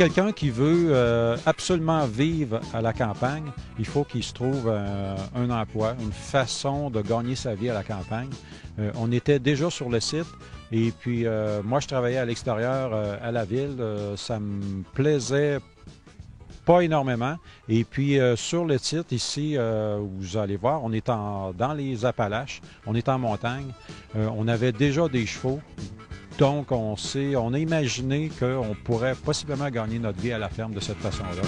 quelqu'un qui veut absolument vivre à la campagne, il faut qu'il se trouve un emploi, une façon de gagner sa vie à la campagne. On était déjà sur le site et puis moi je travaillais à l'extérieur à la ville. Ça me plaisait pas énormément. Et puis sur le site ici, vous allez voir, on est dans les Appalaches, on est en montagne. On avait déjà des chevaux. Donc, on a imaginé qu'on pourrait possiblement gagner notre vie à la ferme de cette façon-là.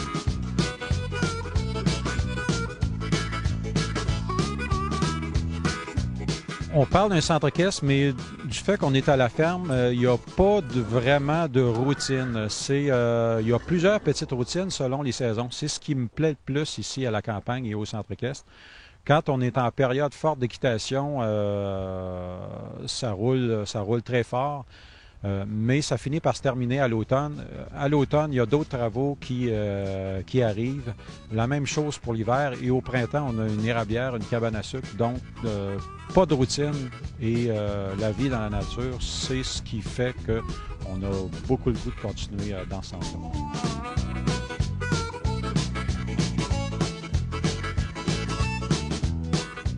On parle d'un centre équestre, mais du fait qu'on est à la ferme, il n'y a pas vraiment de routine. Il y a plusieurs petites routines selon les saisons. C'est ce qui me plaît le plus ici à la campagne et au centre équestre. Quand on est en période forte d'équitation, ça roule très fort. Mais ça finit par se terminer à l'automne. À l'automne, il y a d'autres travaux qui arrivent. La même chose pour l'hiver. Et au printemps, on a une érablière, une cabane à sucre. Donc, pas de routine. Et la vie dans la nature, c'est ce qui fait qu'on a beaucoup le goût de continuer dans ce sens-là.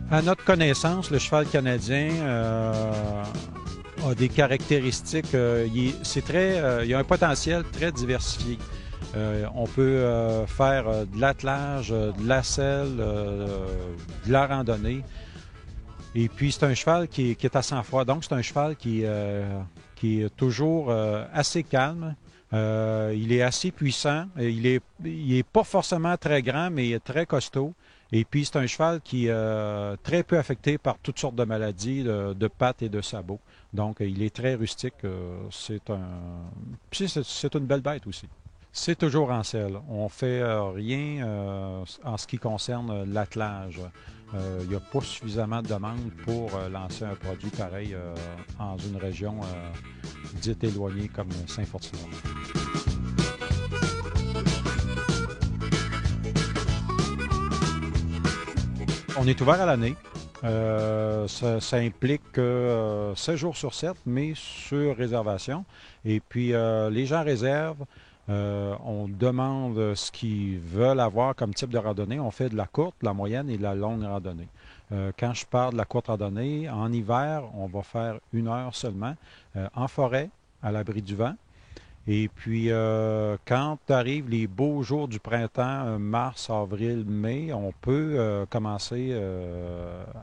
À notre connaissance, le cheval canadien a des caractéristiques. Il y a un potentiel très diversifié. On peut faire de l'attelage, de la selle, de la randonnée. Et puis, c'est un cheval qui est à sang-froid. Donc, c'est un cheval qui est toujours assez calme. Il est assez puissant. Il est pas forcément très grand, mais il est très costaud. Et puis, c'est un cheval qui est très peu affecté par toutes sortes de maladies de pattes et de sabots. Donc, il est très rustique. C'est une belle bête aussi. C'est toujours en selle. On ne fait rien en ce qui concerne l'attelage. Il n'y a pas suffisamment de demande pour lancer un produit pareil dans une région dite éloignée comme Saint-Fortune. On est ouvert à l'année. Ça implique 7 jours sur 7, mais sur réservation. Et puis, les gens réservent. On demande ce qu'ils veulent avoir comme type de randonnée. On fait de la courte, de la moyenne et de la longue randonnée. Quand je parle de la courte randonnée, en hiver, on va faire 1 heure seulement, en forêt, à l'abri du vent. Et puis, quand arrivent les beaux jours du printemps, mars, avril, mai, on peut commencer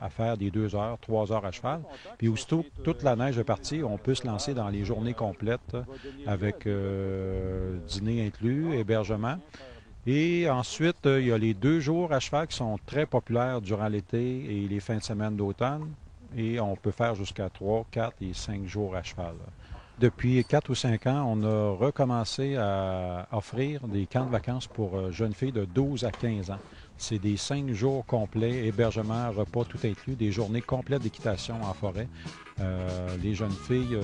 à faire des 2 heures, 3 heures à cheval. Puis aussitôt que toute la neige est partie, on peut se lancer dans les journées complètes avec dîner inclus, hébergement. Et ensuite, il y a les 2 jours à cheval qui sont très populaires durant l'été et les fins de semaine d'automne. Et on peut faire jusqu'à 3, 4 et 5 jours à cheval. Depuis 4 ou 5 ans, on a recommencé à offrir des camps de vacances pour jeunes filles de 12 à 15 ans. C'est des 5 jours complets, hébergement, repas, tout inclus, des journées complètes d'équitation en forêt. Les jeunes filles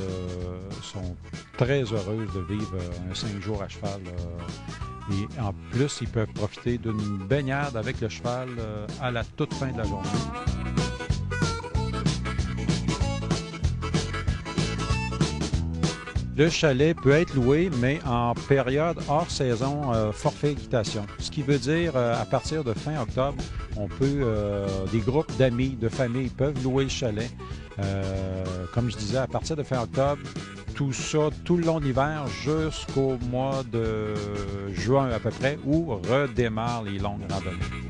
sont très heureuses de vivre un 5 jours à cheval. Et en plus, ils peuvent profiter d'une baignade avec le cheval à la toute fin de la journée. Le chalet peut être loué, mais en période hors saison, forfait équitation. Ce qui veut dire, à partir de fin octobre, des groupes d'amis, de familles peuvent louer le chalet. Comme je disais, à partir de fin octobre, tout ça, tout le long de l'hiver, jusqu'au mois de juin à peu près, où redémarrent les longues randonnées.